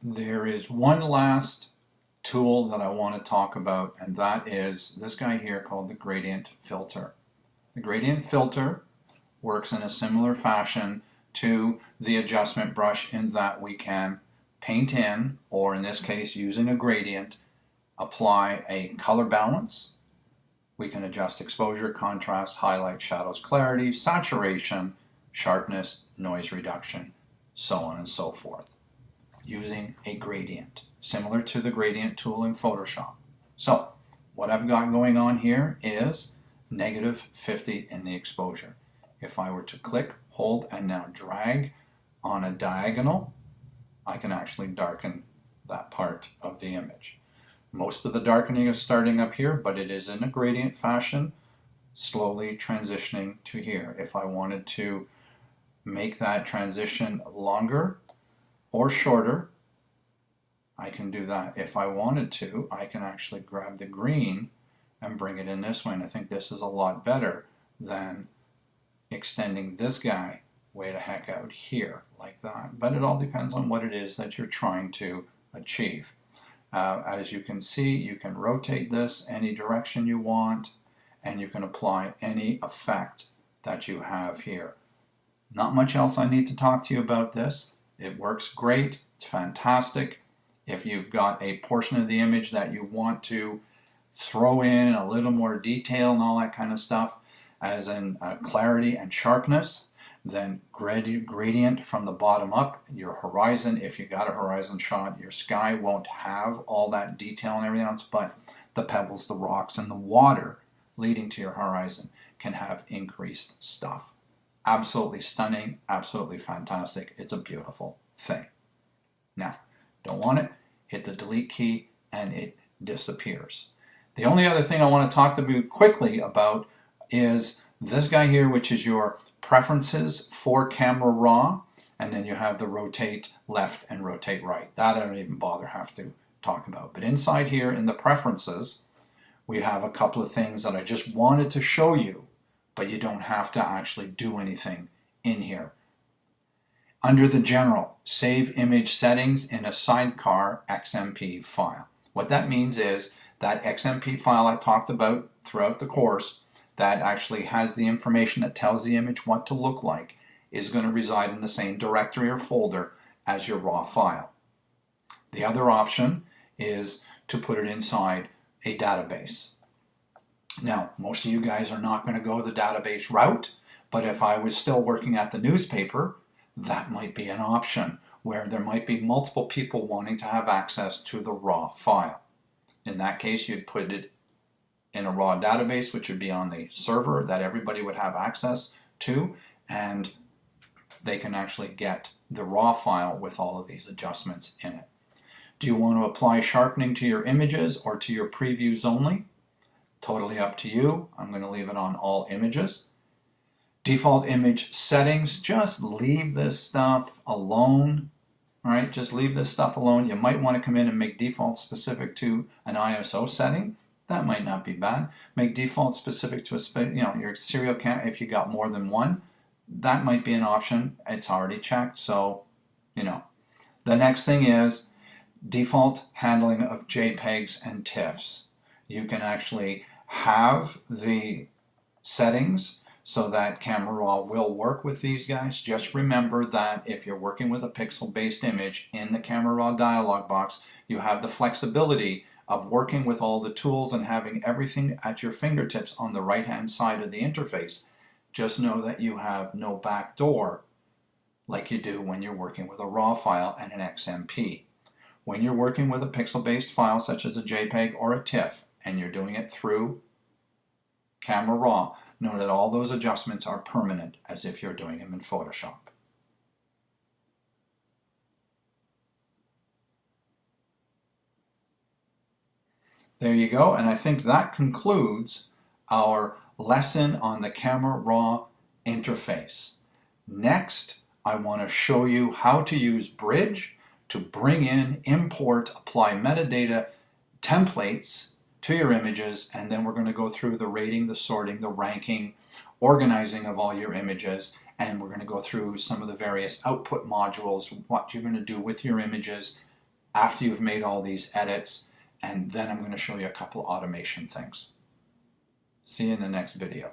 There is one last tool that I want to talk about, and that is this guy here called the gradient filter. The gradient filter works in a similar fashion to the adjustment brush in that we can paint in, or in this case using a gradient, apply a color balance. We can adjust exposure, contrast, highlight, shadows, clarity, saturation, sharpness, noise reduction, so on and so forth, using a gradient, similar to the gradient tool in Photoshop. So what I've got going on here is -50 in the exposure. If I were to click, hold, and now drag on a diagonal, I can actually darken that part of the image. Most of the darkening is starting up here, but it is in a gradient fashion, slowly transitioning to here. If I wanted to make that transition longer or shorter, I can do that. If I wanted to, I can actually grab the green and bring it in this way, and I think this is a lot better than extending this guy way the heck out here like that. But it all depends on what it is that you're trying to achieve. As you can see, you can rotate this any direction you want, and you can apply any effect that you have here. Not much else I need to talk to you about this. It works great. It's fantastic. If you've got a portion of the image that you want to throw in a little more detail and all that kind of stuff, as in clarity and sharpness, then gradient from the bottom up. Your horizon, if you got a horizon shot, your sky won't have all that detail and everything else, but the pebbles, the rocks, and the water leading to your horizon can have increased stuff. Absolutely stunning, absolutely fantastic. It's a beautiful thing. Now, don't want it, hit the delete key and it disappears. The only other thing I want to talk to you quickly about is this guy here, which is your preferences for Camera Raw, and then you have the rotate left and rotate right. That I don't even have to talk about. But inside here in the preferences, we have a couple of things that I just wanted to show you, but you don't have to actually do anything in here. Under the general, save image settings in a sidecar XMP file. What that means is that XMP file I talked about throughout the course that actually has the information that tells the image what to look like is going to reside in the same directory or folder as your raw file. The other option is to put it inside a database. Now, most of you guys are not going to go the database route, but if I was still working at the newspaper, that might be an option where there might be multiple people wanting to have access to the raw file. In that case, you'd put it in a raw database, which would be on the server that everybody would have access to, and they can actually get the raw file with all of these adjustments in it. Do you want to apply sharpening to your images or to your previews only? Totally up to you. I'm going to leave it on all images. Default image settings, just leave this stuff alone. All right, just leave this stuff alone. You might want to come in and make default specific to an ISO setting. That might not be bad. Make default specific to a, your serial count if you got more than one. That might be an option. It's already checked, so, The next thing is default handling of JPEGs and TIFFs. You can actually have the settings so that Camera Raw will work with these guys. Just remember that if you're working with a pixel-based image in the Camera Raw dialog box, you have the flexibility of working with all the tools and having everything at your fingertips on the right-hand side of the interface. Just know that you have no backdoor like you do when you're working with a RAW file and an XMP. When you're working with a pixel-based file such as a JPEG or a TIFF, and you're doing it through Camera Raw, know that all those adjustments are permanent as if you're doing them in Photoshop. There you go, and I think that concludes our lesson on the Camera Raw interface. Next, I want to show you how to use Bridge to bring in, import, apply metadata templates to your images, and then we're going to go through the rating, the sorting, the ranking, organizing of all your images, and we're going to go through some of the various output modules, what you're going to do with your images after you've made all these edits, and then I'm going to show you a couple automation things. See you in the next video.